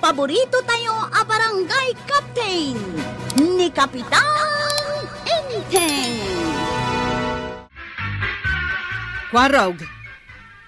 paborito tayo a barangay captain ni Kapitan Enteng. Kwarog,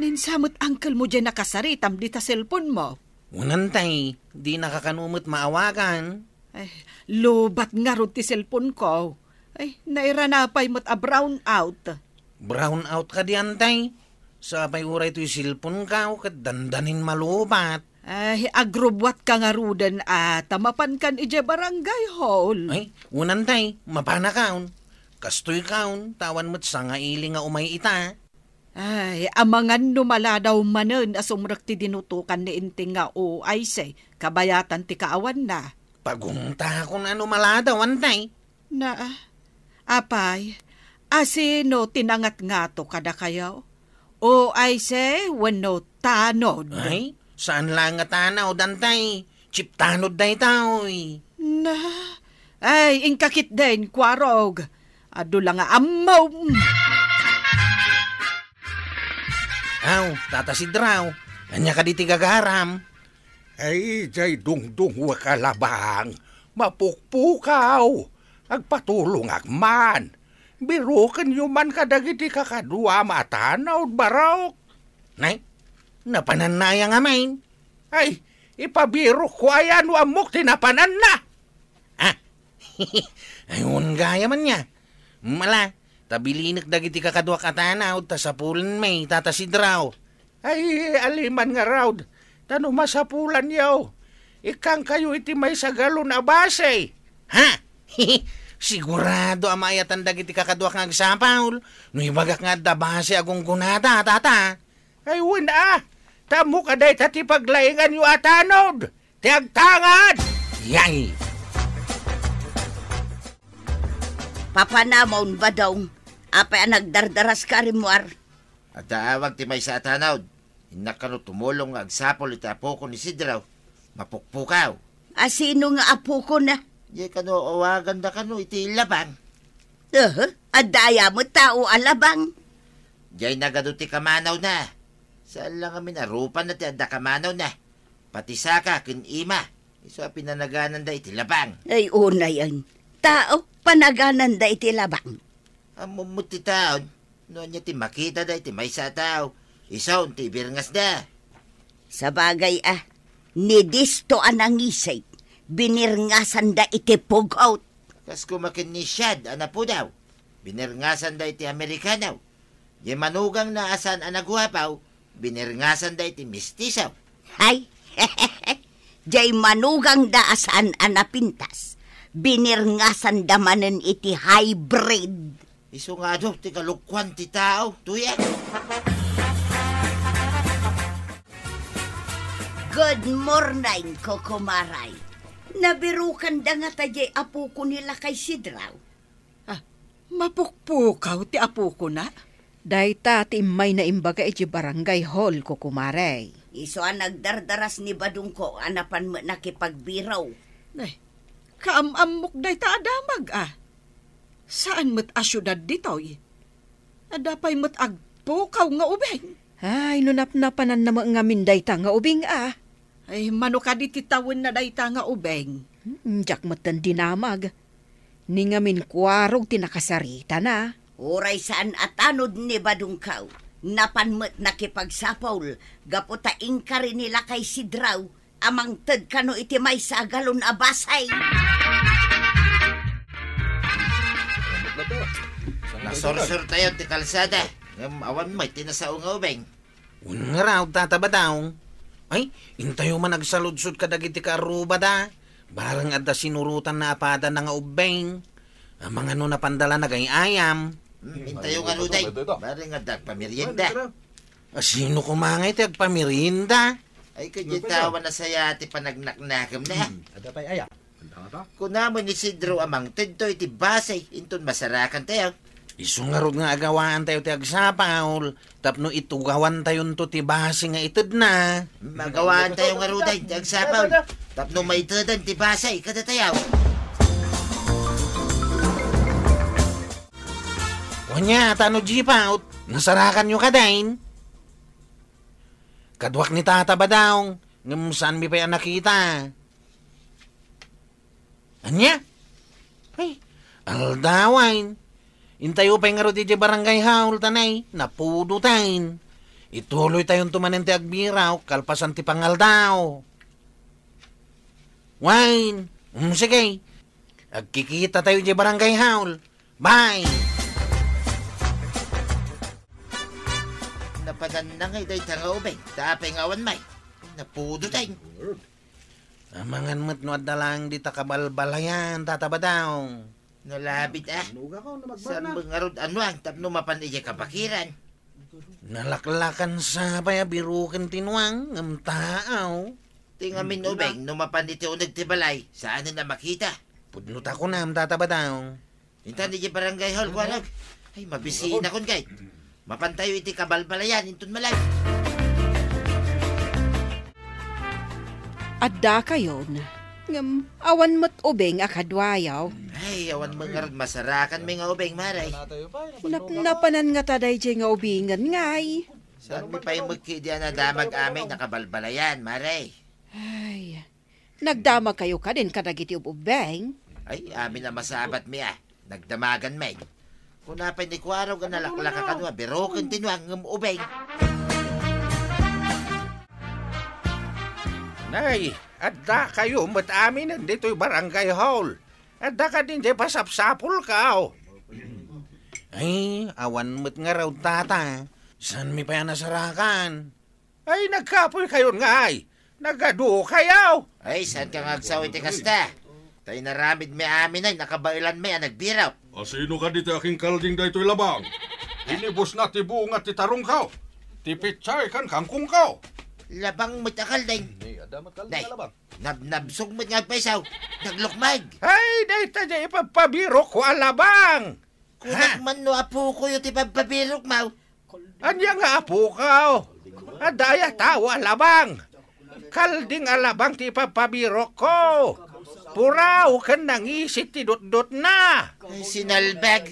ninsamot uncle mo dyan nakasaritam di ta cellphone mo. Unantay, di nakakanumot maawagan. Ay, lobat nga ron ti cellphone ko. Ay, nairanapay mo't a brown out. Brown out ka di antay. Sapay uray to'y silpon ka o kat dandanin malubat. Ay, agrobwat ka nga rudan at tamapan kan ije barangay hall. Ay, unantay, mapana kaon. Kastoy kaon, tawan mo't sa nga ili nga umay ita. Ay, amangan numala daw manen asumrak ti dinutukan ni Inting nga o ay say, kabayatan ti kaawan na. Pagunta ko na numala daw, antay. Na, apay, asino tinangat nga to kada kayaw? O ay say, wano tanod. Ay, saan lang nga tanaw, dantay? Chip tanod day taoy. Na, ay, ingkakit din, kwarog. Ado lang nga amaw. Aw, tatasidraw. Anya ka di tigagaram. Ay, jay dungdung wakalabang. Mapukpukaw. Agpatulong akman. Birukan yuman kadagiti kakadua matanaw barok. Nay, napananaya nga main. Ay, ipabiro ko ayan wamok tinapanan na. Ah, ayun gaya man niya. Mala, tabilinik dagiti kakadwa katanaw, tasapulan may tatasidraw. Ay, aliman nga raw. Tano masapulan yaw. Ikang kayo iti may sagalon na base. Ha? Sigurado amayatan dagiti kakadwa kang agsapaul. No ibagak nga dabase agong gunata, tata. Ay, wala. Tamo ka day tati paglaingan yu atanod. Tiagtangad! Yay! Papanamon ba daw? Apay nagdardaras ka rin mo ar. At daawag ti may sa atanawd. Inakano tumulong nga agsapol iti apo ko ni Sidraw. Mapukpukaw. Asino nga apo ko na? Di kano awagan da kano iti labang. Adaya mo tao alabang. Diyay nagado ti kamanaw na. Saan lang kami narupan na ti adda kamanaw na. Pati saka kin ima. Iso pinanaganan da iti labang. Ay una yan. Tao panaganan da iti labang. Amumut ti taon. Noon niya ti makita da iti may sa tao. Isaw ti birngas da. Sa bagay nidisto anang isay. Binirngasan da iti pugout. Kas kumakin ni Shad, po daw. Binirngasan da iti Amerikanaw. Di manugang na asan anagwapaw, binirngasan da iti mistisaw. Ay, jay manugang da asan anapintas. Binirngasan da manen iti hybrid. Iso nga do, ti kalukwan ti tao, tuyak. Good morning, Kokomaray. Nabirukan da nga tajay apo ko nila kay Sidraw. Mapukpukaw ti apo ko na? Dayta ti imay na imbaga iti barangay hall ko kumaray. Iso nagdardaras ni Badung ko anapan mo nakipagbiraw. Ay, kaamamok dayta adamag Saan mo't asyudad ditoy? Adapay mo't agpukaw nga ubeng. Ay, nunap-napanan na mga dayta nga ubing Ay, mano ka di titawin na dayta nga ubeng. Jak matan dinamag. Ni ngamin kwarog tinakasarita na. Uray saan atanod ni Badungkaw. Napanmet nakipagsapaul. Gaputaing ka rin nila kay Sidraw. Amang ted kano iti may sagalon abasay. Nasorsor tayo ti kalsada. Awan may tinasaong nga ubeng. Nga raw, tataba daw. Ay, intayo man nagsaludsod ka dagiti karuba da. Barang adda sinurutan na apada na nga ubeng. Ang mga napandala na gay ayam. Intayo nga luday. Barang nga dagpamerienda. Sino kumangay ti agpamerienda? Ay, kanya tawa na saya ti panagnaknakam na. Ada pa'y aya. Kunamon ni Sidro amang tedto iti basay. Inton masarakan tayo. Isungarod nga agawaan tayo ti agsapaul. Tapno itugawan tayo to ti base nga ited na. Magawaan tayo nga ruday ti agsapaul. Tapno maitedan ti basay kada tayo. Wanya, tano jipaut. Nasarakan nyo ka dain. Kadwak ni tata ba daw? Ngam saan mi pa yan nakita? Anya? Ay, aldawain. Intayo pa yung nga di barangay haul tanay, napudutain. Ituloy tayong tumanin ti agbiraw, kalpasan ti pangaldaw. Wine, sige. Agkikita tayo di barangay haul. Bye! Napadanangay day tanga ubay. Tapay ngawan may. Napudutay. Amangan mo't no adalang di takabalbalayan, tatabadaw. Nalabit Saan bangarod ano ang tapno mapan iya kapakiran. Nalaklakan sa paya birukin tinuang, ng taaw. Tingamin ubay, numapan iti unag tibalay. Saan na makita? Pudnot ako na, tatabadaw. Intan di barangay hall ko alag. Ay, mabisiin akon kay. Mapantayo iti kabalbalayan, intun malay. Adda kayon. Ngam, awan mo't ubeng akadwayaw. Ay, awan mangarod masarakan may nga ubeng maray. Napanan nga taday jay nga ubingan ngay. Saan mi pa'y magkidiyan na damag amay nakabalbalayan, maray? Ay, nagdamag kayo ka din kadagiti ubeng. Ay, amin na masabat mi Nagdamagan may. Kung napay ni Kuwaraw ka nalaklaka kanwa, birokin tinuang ng ubeng. Nay, adda kayo mat amin nandito'y barangay hall. Adda ka din di pasapsapul ka. Ay, awan mo't nga raw tata. Saan mi pa yan nasarakan? Ay, nagkapoy kayo nga ay. Nagadu kayo. Ay, saan ka ngagsaw iti kasta? Tayo naramid may amin ay nakabailan may nagbiraw. Sino ka dito aking kalding daytoy labang? Inibos na ti buong at ti tarong kao. Ti pitsay kan kangkong kao. Labang matakal din. Day, nabsog mo nga paisaw. Naglukmag. Ay, dayta di ipagpabirok ko alabang. Kunak man no apo ko yung tipagpabirok mau. Anya nga apo kao. Adaya tawa alabang. Kalding alabang ti ipagpabirok ko. Puraw kan nangisit ti dot-dot na. Ay, sinalbag.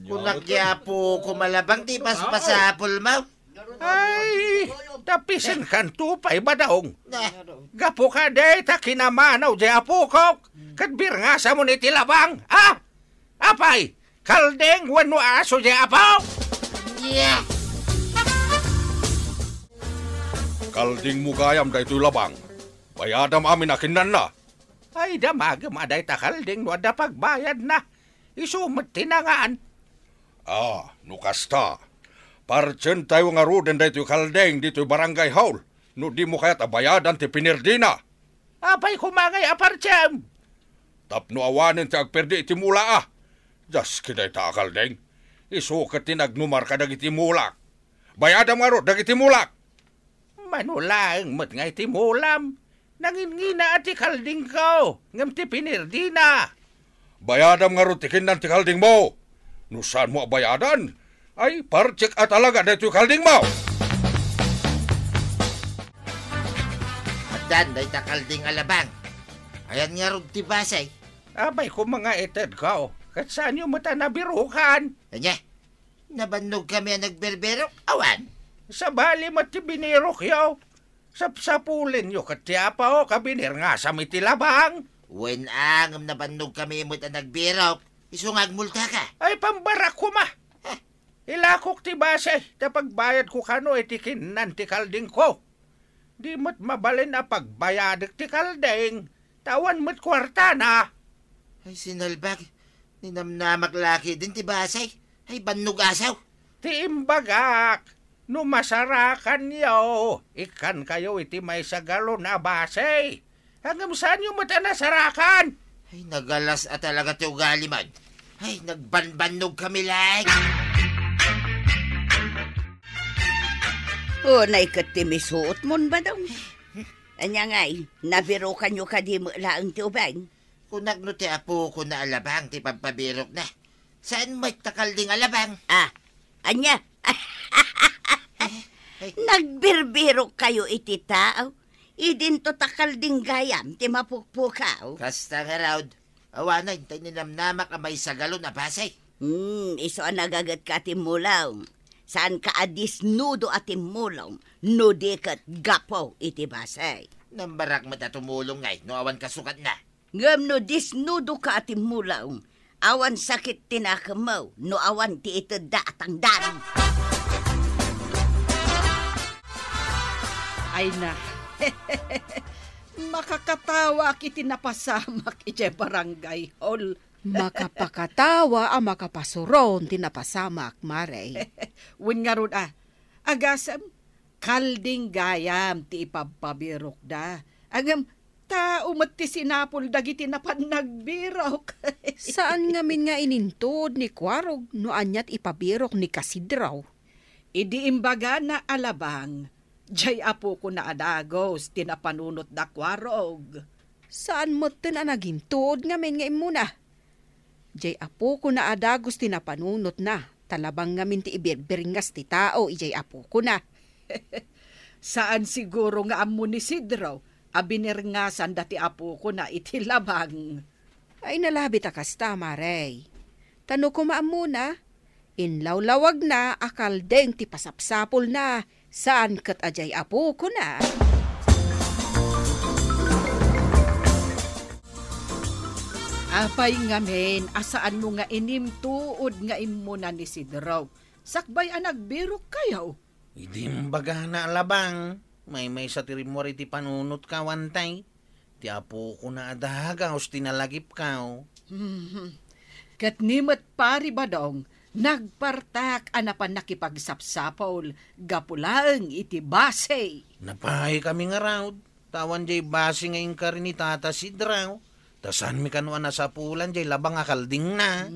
Kunak ya po kumalabang ti paspasapol mau. Ay, tapisin kan tupay badaong. Nah, Gapo ka day ta kinamanaw di apo ko. Kadbir nga sa mo ni tilabang. Ah, apay, kaldeng wano aso di apo. yeah. Kalding mo gayam daytoy labang. Bayadam amin akin na. Ay, damagam aday ta kaldeng no ada pagbayad na. Isumat tinangaan. Nukasta. Parchen tayo nga ruden daytoy kaldeng dito'y barangay hall. No di mo kaya't abayadan ti pinirdina. Apay kumangay apartiyam. Tapno awanin ti agperdi iti mula Jas kiday ta kaldeng. Isukat ti nagnumar ka dagiti mulak. Bayadam nga ro dagiti mulak. Manulang mat nga iti mulam. Nangingina ati kalding ko. Ngam ti pinirdina. Bayadam nga ro tikin ng ti kalding mo. No saan mo abayadan? Ay, parchek at alaga daytoy kalding mo. Matan, day takalding alabang. Ayan nga rog ti basay. Abay ko mga eted ko. Kat saan yung mata nabirukan? Kanya, nabannog kami ang nagberberok. Awan. Sa bali mati binirok yaw. Sapsapulin yo katiapa o kabinir nga sa mitilabang. Wen angam nabannog kami imot ang nagberok. Isungag multa ka. Ay, pambarak ko ma. Ilakok ti base, tapagbayad ko kano itikin nan ti kalding ko. Di mo't mabalin na pagbayadik ti kalding. Tawan mo't kwarta na. Ay, sinalbag. Ninamnamak laki din ti basay. Ay, bannog asaw. Ti imbagak, no masarakan yo, ikan kayo iti may sagalo na base. Hanggang saan yung mata nasarakan? Ay, nagalas at talaga ti ugali man. Ay, nagbanbannog kami like. O, naikatimisot mon ba daw? Anya ngay, nabirokan nyo ka di mo laang ti ubeng. Kunak no ti apo ko na alabang ti pagpabirok na. Saan may takalding alabang? Anya? Nagbirbirok kayo iti tao. Idinto takalding gayam ti mapukpukaw. Kasta nga raud. Awanay, tayo ninamnamak ang may sagalo na basay. Iso ang nagagat ka ti mulaw. Saan ka adis nudo ati mulong, nudikat gapo iti basay. Nambarak mo tumulong ngay, no awan kasukat na. Ngam no disnudo ka ati mulaong. Awan sakit tinakamaw, no awan ti ito datang dan. Ay na, makakatawa kiti napasamak iti barangay hall. Makapakatawa ang makapasuron tinapasamak, Maray. Win nga ron agasam, kalding gayam ti ipapabirok da. Agam, tao ti sinapol dagiti napan nagbirok. Saan ngamin nga inintod ni Kwarog no anyat ipabirok ni Kasidraw? Idi imbaga na alabang, jay apo ko na adagos tinapanunot da Kwarog. Saan mo tin anagintod ngamin nga imuna? Jay apo ko na adagos tinapanunot na. Talabang ngamin ti ibirberingas ti tao, ijay apo ko na. Saan siguro nga amo ni Sidraw, abinirngasan dati apo ko na itilabang. Ay nalabi ta kasta, Maray. Tano ko maamuna, inlawlawag na akal deng ti pasapsapol na, saan kat ajay apo ko na. Apay ngamen, asaan mo nga inimtuod nga imuna ni Sidraw. Sakbay nagbirok kayaw. Idi mbaga na alabang. May sa tirimori ti panunot ka wantay. Ti apo ko na adahagaos tinalagip ka. Katnimat pari badong, nagpartak anapan nakipagsapsapol, gapulang iti base. Napahay kami nga raw. Tawan jay base ngayon ka rin ni Tata Sidraw. Tasan mi kanuan na sa pulan jay labang akalding na.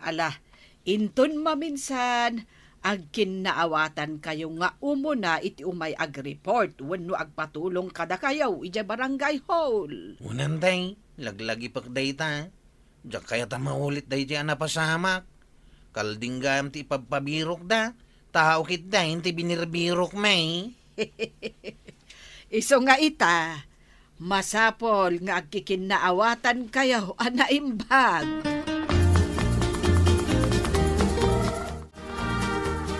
Ala, inton maminsan, agkin naawatan kayo nga umuna iti umay ag-report wenno agpatulong kada kayaw ija barangay hall. Unanday, laglagi pagday ta. Diyak kaya ta maulit day di napasamak. Kalding gam ti ipagpabirok da. Tao kit da, ti binirbirok may. Iso nga ita, masapol nga agkikinaawatan kayo anaimbag.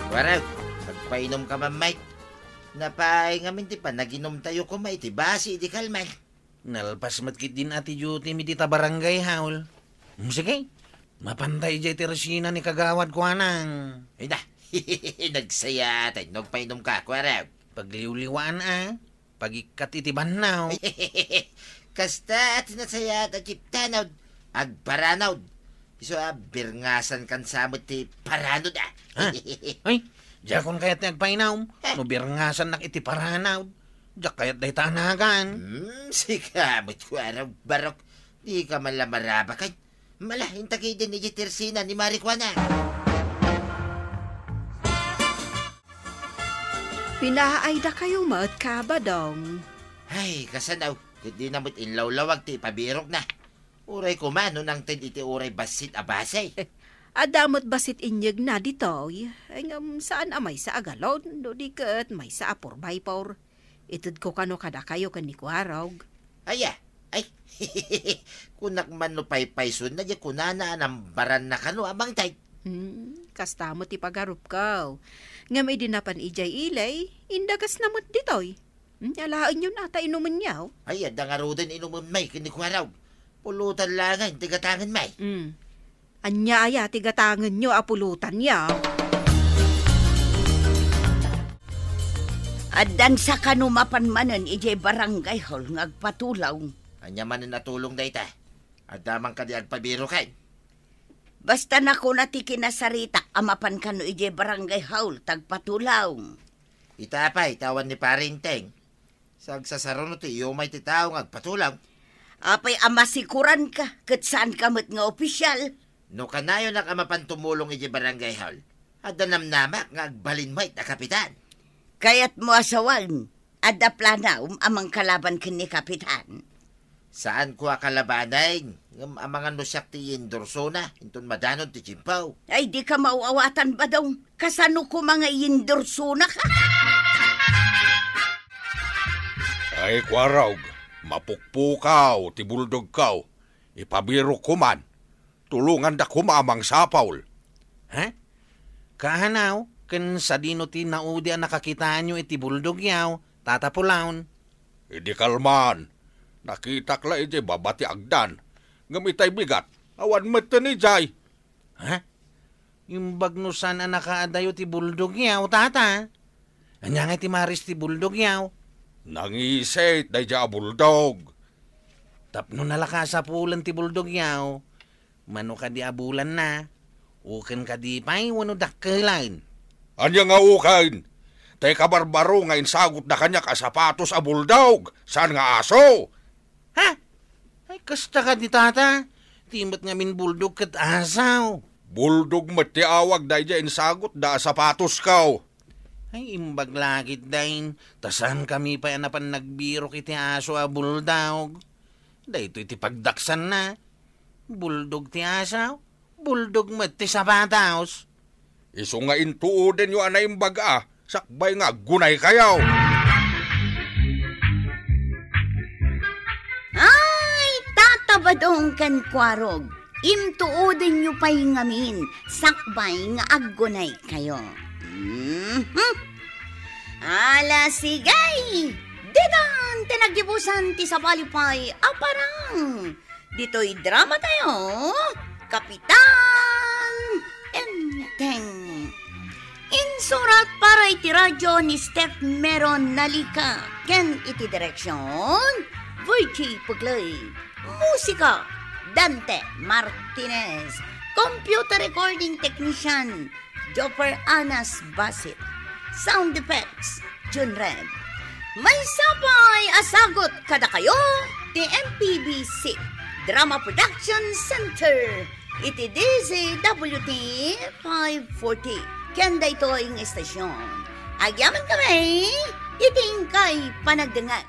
Waraw, pagpainom ka man, Mike. Napay ngamin ti pa, naginom tayo ko, Mike. Ti basi, di kalman. Nalpas matkit din ati duty mi tita barangay haul. Sige, mapantay jay ti resina ni kagawad ko anang. Ay na, nagsaya tayo. Nagpainom ka, waraw. Pagliwliwaan pagikat iti banaw. Kasta at sinasaya at kiptanaw, agparanaw. Iso birngasan kan samot ti paranod Ay, jakon kayat nagpainaw, no birngasan nak iti paranaw. Jak kayat day tanagan. Sikamot ko araw barok, di ka man lamaraba kay. Malahin takay din ni Jitersina ni Marikwana. Pinaayda kayo mat ka ba dong? Ay, kasanaw, hindi namot inlawlawag ti pabirok na. Uray ko man, nang tin iti uray basit abasay. Adamot basit inyag na dito, ay saan amay sa agalon, do di kat may sa apurbay por. Itod ko kano kada kayo kanikwarog. Ay, kunak man no paypayson na di kunana ng baran na kano amang tay. Kasta mo ti pagarup ka. Nga may dinapan ijay ilay, indagas namot ditoy. Alain yun ata inuman niyaw. Ay, adangaro din inuman may kinikwaraw. Pulutan langan, tigatangan may. Anyaya, tigatangan nyo, apulutan niya. Adan sa kanumapan manen ijay barangay hall ngagpatulaw. Anya man natulong da ita. Adamang ka di agpabiro kay. Basta na ko nati kinasarita amapan kano ijay barangay hall tagpatulaw. Ita pa, itawan ni parinteng. Sagsasarunot iyo may titaw agpatulaw. Apay amasikuran ka, kat saan kamot nga opisyal. No kanayo nak amapan tumulong ijay barangay hall. Adanam namak nga agbalin may na kapitan. Kaya't mo asawan, ada planaw amang kalaban kini kapitan. Saan ko akalabanay? Amangan no siyak ti Indorsona, inton madanon ti Chimpaw. Ay di ka mauawatan ba daw? Kasano ko mga Indorsona ka? Ay, Kwarog, mapukpukaw, tibuldog kaw. Ipabiro ko man. Tulungan da kumamang sapaul. Ha? Kahanaw, kan sa dino ti naudi ang nakakitaan nyo iti buldog yaw, tatapulawn. Idi kalman. Nakita kla ije babati agdan. Ngamitay bigat. Awan met ni jay. Ha? Imbag no sana nakaadayo ti buldog yaw, tata. Anya nga ti maris ti buldog yaw. Nangisit day ja buldog. Tapno nalakasa pulan ti buldog yaw. Mano ka di abulan na. Uken ka di pa'y wano dakkelan. Anya nga ukain. Tay kabarbaro nga insagot na kanya ka sapatos a buldog. Saan nga aso? Ha? Ay kasta ka di tata. Timot nga min buldog kat asaw. Buldog met ti awag day ja insagot da sapatos kaw. Ay imbag lakit dahin. Tasan kami pa napan nagbiro kiti aso a buldog. Dahito iti pagdaksan na. Buldog ti asaw. Buldog met ti sapatos. Iso nga intuuden yung anay imbaga. Sakbay nga gunay kayaw. Ay, tatabadong kan kwarog. Imtuoden nyo pa'y ngamin. Sakbay nga aggunay kayo. Ala sigay! Didan, tinagibusan ti sabalipay aparang. Dito'y drama tayo. Kapitan Enteng. Insurat para iti radyo ni Steph Meron Nalika. Ken iti direksyon Virgie Puglay. Musika Dante Martinez. Computer recording technician Jopper Anas Basit. Sound effects Jun Red. May sabay asagot kada kayo ti MPBC Drama Production Center. Iti DZWT 540. Kanda ito ang estasyon. Agyaman kami, iting kay panagdangan.